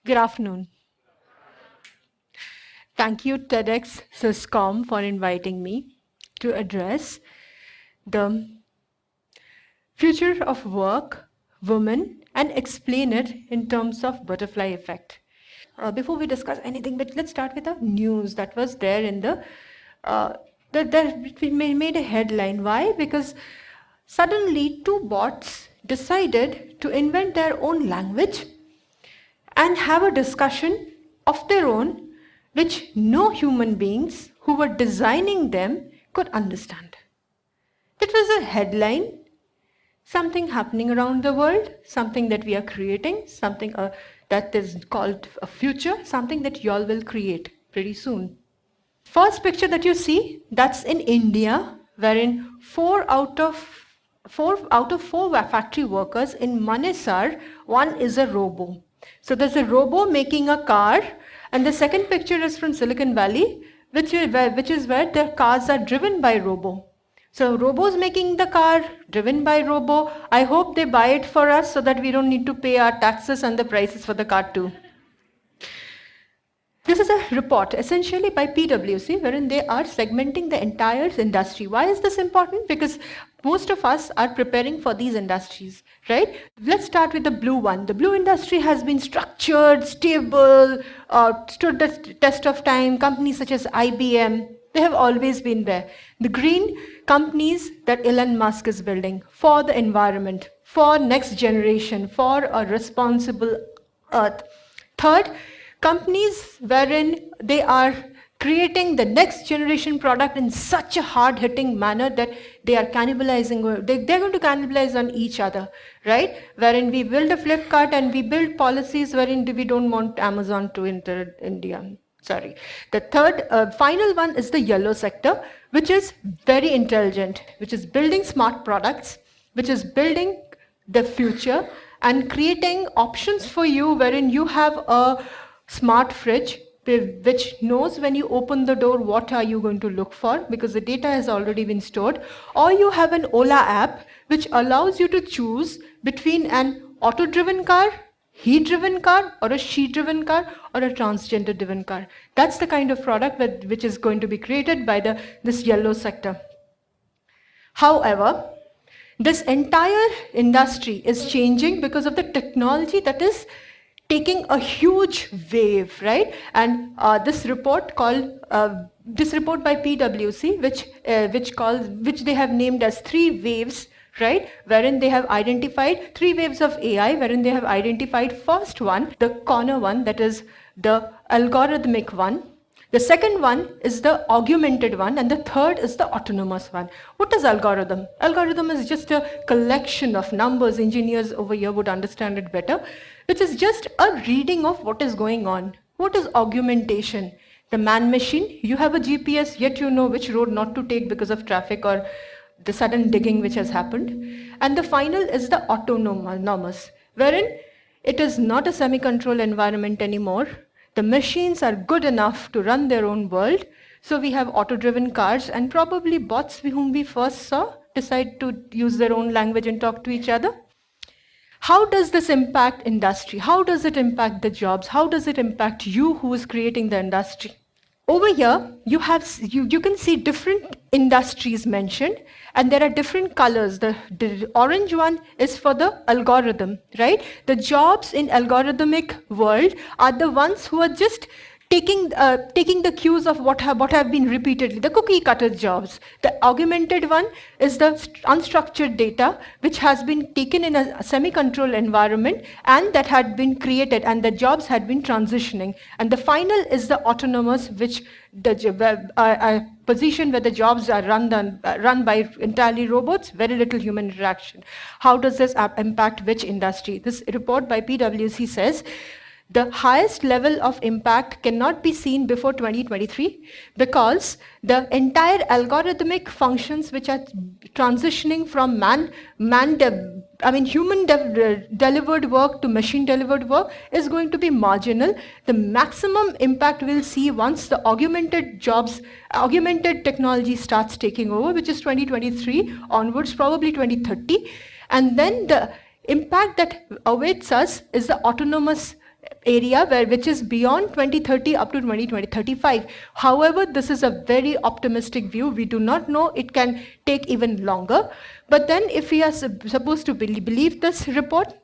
Good afternoon. Thank you, TEDxSIESCOMS, for inviting me to address the future of work, women, and explain it in terms of butterfly effect. Before we discuss anything, but let's start with the news that was there in the that we made a headline. Why? Because suddenly two bots decided to invent their own language and have a discussion of their own which no human beings who were designing them could understand. That was a headline, something happening around the world, something that we are creating, something that is called a future, something that y'all will create pretty soon. First picture that you see, that's in India, wherein four out of four factory workers in Manesar, one is a robo. So there's a robo making a car, and the second picture is from Silicon Valley, which is where the cars are driven by robo. So robo's making the car, driven by robo. I hope they buy it for us so that we don't need to pay our taxes and the prices for the car too. This is a report essentially by PwC wherein they are segmenting the entire industry. Why is this important? Because most of us are preparing for these industries, right? Let's start with the blue one. The blue industry has been structured, stable, stood the test of time. Companies such as IBM, they have always been there. The green companies that Elon Musk is building for the environment, for next generation, for a responsible earth. Third, companies wherein they are creating the next generation product in such a hard-hitting manner that they are cannibalizing, they're going to cannibalize on each other, right? Wherein we build a Flipkart and we build policies wherein we don't want Amazon to enter India. Sorry. The third, final one is the yellow sector, which is very intelligent, which is building smart products, which is building the future and creating options for you wherein you have a smart fridge which knows when you open the door what are you going to look for because the data has already been stored, or you have an Ola app which allows you to choose between an auto-driven car, he-driven car, or a she-driven car, or a transgender-driven car. That's the kind of product which is going to be created by this yellow sector. However, this entire industry is changing because of the technology that is taking a huge wave, right? And this report by PwC, which they have named as 3 waves, right? Wherein they have identified 3 waves of AI, wherein they have identified first one, the corner one, that is the algorithmic one. The second one is the augmented one, and the third is the autonomous one. What is algorithm? Algorithm is just a collection of numbers. Engineers over here would understand it better, which is just a reading of what is going on. What is augmentation? The man-machine, you have a GPS, yet you know which road not to take because of traffic or the sudden digging which has happened. And the final is the autonomous, wherein it is not a semi-controlled environment anymore. The machines are good enough to run their own world. So we have auto-driven cars and probably bots whom we first saw decide to use their own language and talk to each other. How does this impact industry? How does it impact the jobs? How does it impact you who is creating the industry? Over here, you can see different industries mentioned, and there are different colors. The orange one is for the algorithm, right? The jobs in algorithmic world are the ones who are just taking the cues of what have been repeatedly, the cookie cutter jobs. The augmented one is the unstructured data which has been taken in a semi-controlled environment and that had been created and the jobs had been transitioning. And the final is the autonomous, which the position where the jobs are run by entirely robots, very little human interaction. How does this impact which industry? This report by PwC says the highest level of impact cannot be seen before 2023 because the entire algorithmic functions which are transitioning from human delivered work to machine delivered work is going to be marginal. The maximum impact we'll see once the augmented technology starts taking over, which is 2023 onwards, probably 2030. And then the impact that awaits us is the autonomous area which is beyond 2030 up to 2035. However, this is a very optimistic view. We do not know, it can take even longer. But then if we are supposed to believe this report,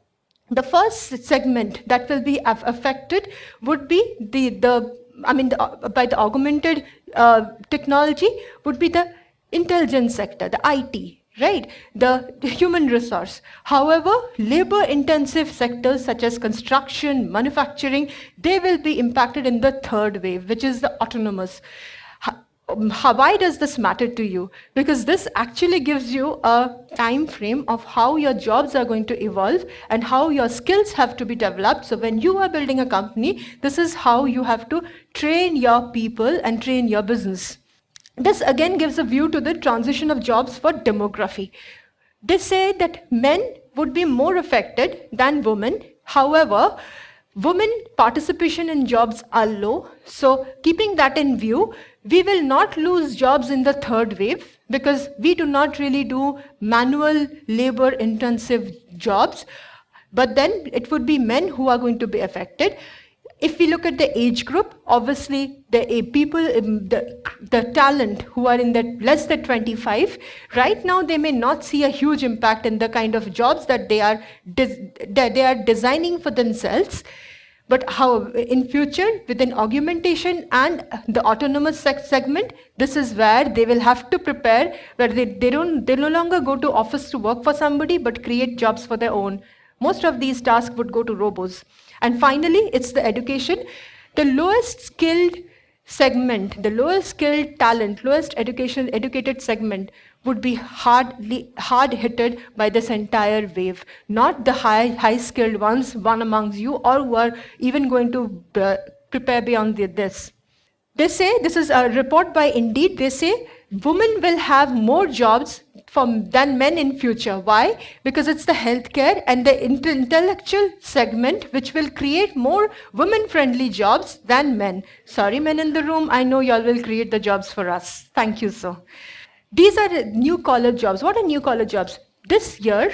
the first segment that will be affected would be by the augmented technology would be the intelligence sector, the IT, right? The human resource. However, labor-intensive sectors such as construction, manufacturing, they will be impacted in the third wave, which is the autonomous. Why does this matter to you? Because this actually gives you a time frame of how your jobs are going to evolve and how your skills have to be developed. So when you are building a company, this is how you have to train your people and train your business. This again gives a view to the transition of jobs for demography. They say that men would be more affected than women. However, women participation in jobs are low. So keeping that in view, we will not lose jobs in the third wave because we do not really do manual labor intensive jobs. But then it would be men who are going to be affected. If we look at the age group, obviously the people, the talent who are in that less than 25, right now they may not see a huge impact in the kind of jobs that they are designing for themselves. But how in future, within augmentation and the autonomous segment, this is where they will have to prepare, where they no longer go to office to work for somebody, but create jobs for their own. Most of these tasks would go to robots. And finally, it's the education. The lowest skilled segment, the lowest skilled talent, lowest educated segment would be hard hit by this entire wave. Not the high skilled ones, one amongst you, or who are even going to prepare beyond this. They say, this is a report by Indeed, they say women will have more jobs than men in future. Why? Because it's the healthcare and the intellectual segment which will create more women-friendly jobs than men. Sorry, men in the room, I know y'all will create the jobs for us. Thank you, sir. These are new collar jobs. What are new collar jobs? This year,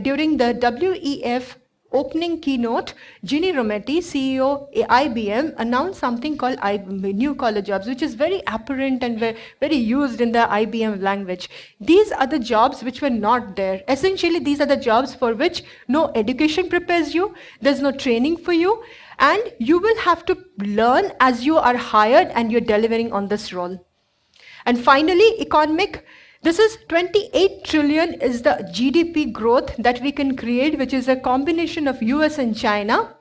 during the WEF opening keynote, Ginny Rometty, CEO IBM, announced something called new collar jobs, which is very apparent and very used in the IBM language. These are the jobs which were not there. Essentially, these are the jobs for which no education prepares you, there's no training for you, and you will have to learn as you are hired and you're delivering on this role. And finally, economic. This is 28 trillion is the GDP growth that we can create, which is a combination of US and China,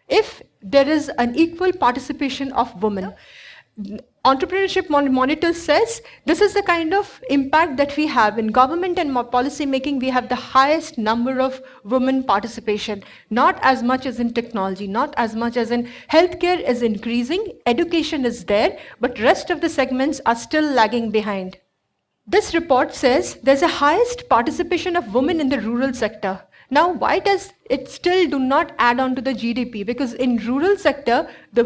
if there is an equal participation of women. Entrepreneurship Monitor says this is the kind of impact that we have in government and policy making. We have the highest number of women participation, not as much as in technology, not as much as in healthcare is increasing, education is there, but rest of the segments are still lagging behind. This report says there's a highest participation of women in the rural sector. Now, why does it still do not add on to the GDP? Because in rural sector, the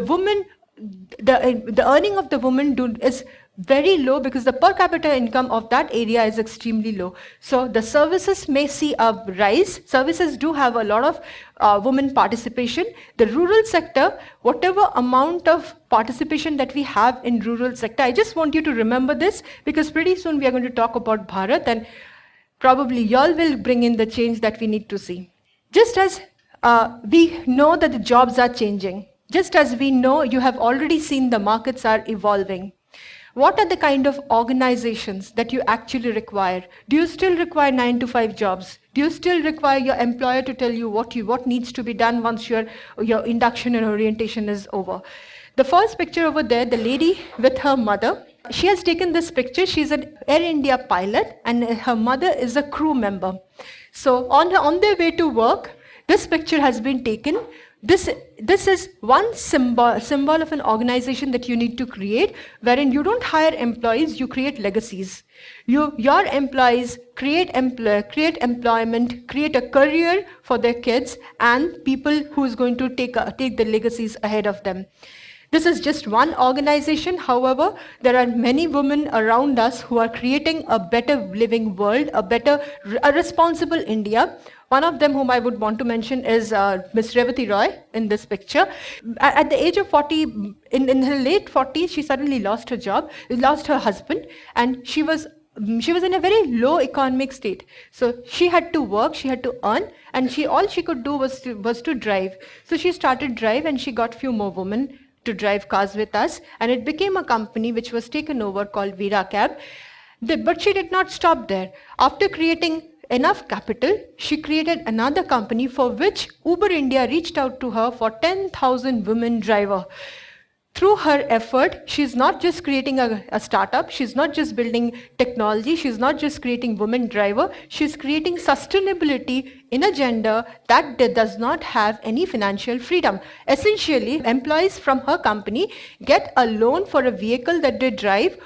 earning of the woman is very low because the per capita income of that area is extremely low. So the services may see a rise. Services do have a lot of women participation. The rural sector, whatever amount of participation that we have in rural sector, I just want you to remember this because pretty soon we are going to talk about Bharat and probably y'all will bring in the change that we need to see. Just as we know that the jobs are changing, just as we know you have already seen the markets are evolving, what are the kind of organizations that you actually require? Do you still require 9-to-5 jobs? Do you still require your employer to tell you what needs to be done once your induction and orientation is over? The first picture over there, the lady with her mother, she has taken this picture. She's an Air India pilot and her mother is a crew member. So on their way to work, this picture has been taken. This is one symbol of an organization that you need to create, wherein you don't hire employees, you create legacies. Your employees create employment, create a career for their kids and people who is going to take the legacies ahead of them. This is just one organization. However, there are many women around us who are creating a better living world, a responsible India. One of them whom I would want to mention is Miss Revati Roy in this picture. At the age of 40, in her late 40s, she suddenly lost her job, lost her husband, and she was in a very low economic state. So she had to work, she had to earn, and all she could do was to drive. So she started drive, and she got few more women to drive cars with us, and it became a company which was taken over called Veera Cab. But she did not stop there. After creating enough capital, she created another company for which Uber India reached out to her for 10,000 women driver. Through her effort, she's not just creating a startup, she's not just building technology, she's not just creating women driver, she's creating sustainability in a gender that does not have any financial freedom. Essentially, employees from her company get a loan for a vehicle that they drive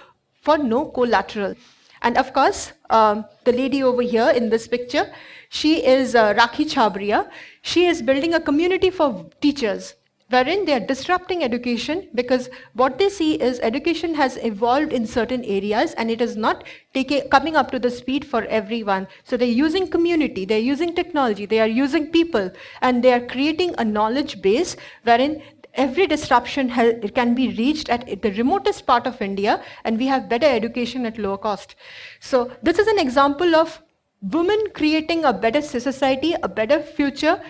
for no collateral. And of course, the lady over here in this picture, she is Rakhi Chabria. She is building a community for teachers, wherein they are disrupting education, because what they see is education has evolved in certain areas and it is not coming up to the speed for everyone. So they're using community, they're using technology, they are using people, and they are creating a knowledge base wherein every disruption can be reached at the remotest part of India, and we have better education at lower cost. So this is an example of women creating a better society, a better future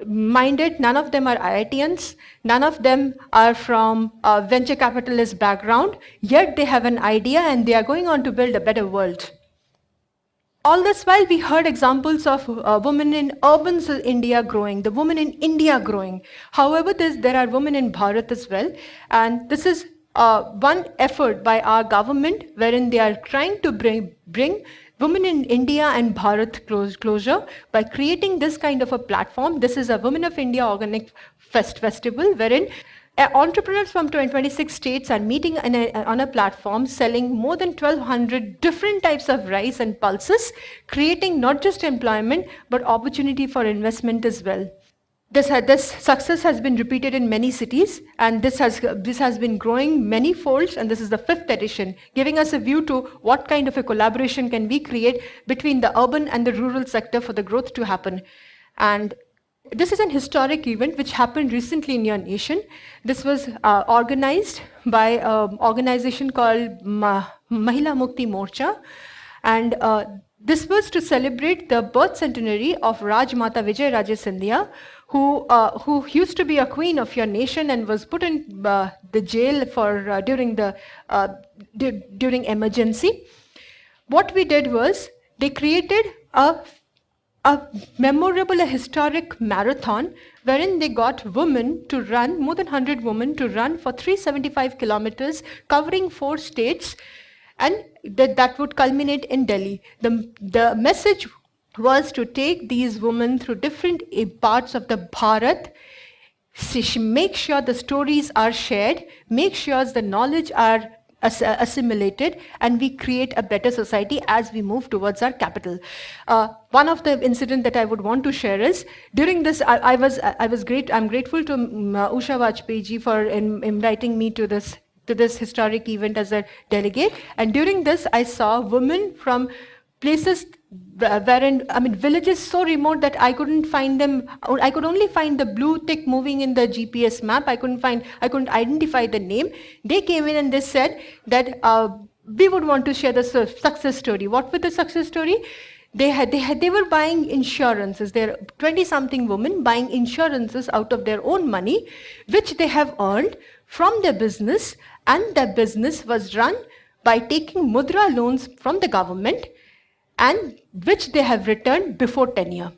minded. None of them are IITians, none of them are from a venture capitalist background, yet they have an idea and they are going on to build a better world. All this while, we heard examples of women in urban India growing, the women in India growing. However, there are women in Bharat as well. And this is one effort by our government wherein they are trying to bring women in India and Bharat closure by creating this kind of a platform. This is a Women of India Organic Festival wherein entrepreneurs from 26 states are meeting on a platform selling more than 1,200 different types of rice and pulses, creating not just employment, but opportunity for investment as well. This success has been repeated in many cities, and this has been growing many folds, and this is the 5th edition, giving us a view to what kind of a collaboration can we create between the urban and the rural sector for the growth to happen. And this is an historic event which happened recently in your nation. This was organized by an organization called Mahila Mukti Morcha, and this was to celebrate the birth centenary of Rajmata Vijay Raje Scindia, who used to be a queen of your nation and was put in the jail for during emergency. What we did was they created a memorable, a historic marathon wherein they got women to run, more than 100 women to run for 375 kilometers, covering 4 states, and that would culminate in Delhi. The message was to take these women through different parts of the Bharat, make sure the stories are shared, make sure the knowledge are assimilated, and we create a better society as we move towards our capital. One of the incident that I would want to share is during this, I'm grateful to Usha Vajpayee ji for inviting me to this historic event as a delegate. And during this, I saw women from places villages so remote that I couldn't find them. I could only find the blue tick moving in the GPS map. I couldn't identify the name. They came in and they said that we would want to share the success story. What was the success story? They were buying insurances. They're 20-something women buying insurances out of their own money, which they have earned from their business, and their business was run by taking mudra loans from the government, and which they have returned before tenure.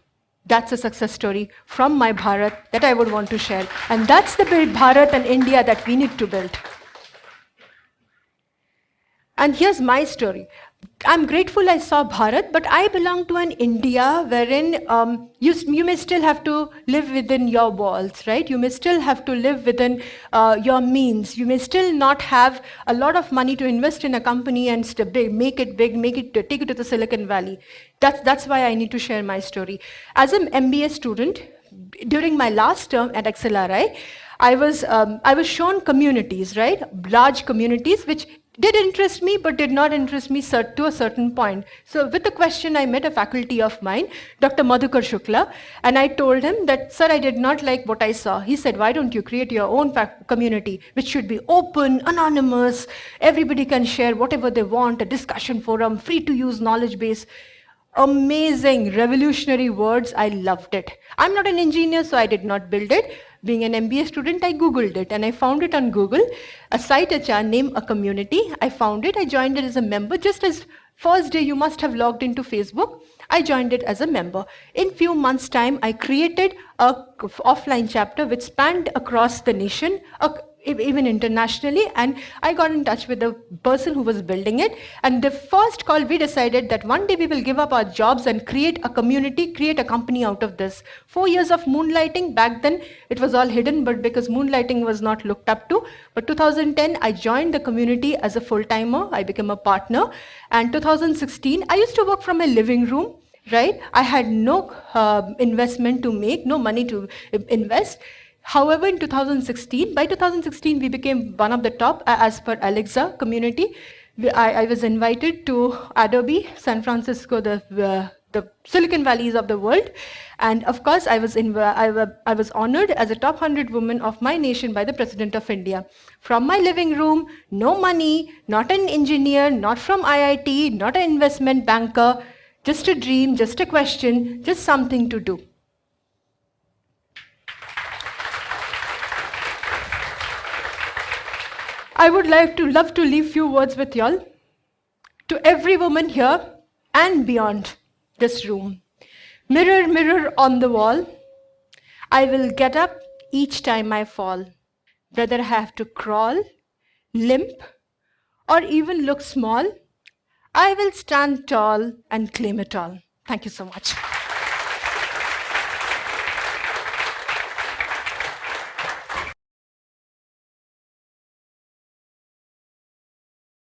That's a success story from my Bharat that I would want to share. And that's the Bharat and India that we need to build. And here's my story. I'm grateful I saw Bharat, but I belong to an India wherein you may still have to live within your walls, right? You may still have to live within your means. You may still not have a lot of money to invest in a company and make it big, take it to the Silicon Valley. That's why I need to share my story. As an MBA student, during my last term at XLRI, I was shown communities, right? Large communities which did interest me, but did not interest me to a certain point. So with the question, I met a faculty of mine, Dr. Madhukar Shukla, and I told him that, sir, I did not like what I saw. He said, why don't you create your own community, which should be open, anonymous, everybody can share whatever they want, a discussion forum, free to use knowledge base. Amazing, revolutionary words. I loved it. I'm not an engineer, so I did not build it. Being an MBA student, I Googled it and I found it on Google. A site HR named A Community. I found it. I joined it as a member. Just as first day you must have logged into Facebook, I joined it as a member. In few months' time, I created a offline chapter which spanned across the nation, even internationally, and I got in touch with the person who was building it. And the first call, we decided that one day we will give up our jobs and create a community, create a company out of this. 4 years of moonlighting. Back then it was all hidden, but because moonlighting was not looked up to. But 2010, I joined the community as a full-timer. I became a partner. And 2016, I used to work from my living room. Right? I had no investment to make, no money to invest. However, in 2016, by 2016, we became one of the top as per Alexa community. I was invited to Adobe, San Francisco, the Silicon Valleys of the world. And of course, I was honored as a top 100 woman of my nation by the President of India. From my living room, no money, not an engineer, not from IIT, not an investment banker, just a dream, just a question, just something to do. I would love to leave few words with y'all. To every woman here and beyond this room. Mirror, mirror on the wall, I will get up each time I fall. Whether I have to crawl, limp, or even look small, I will stand tall and claim it all. Thank you so much.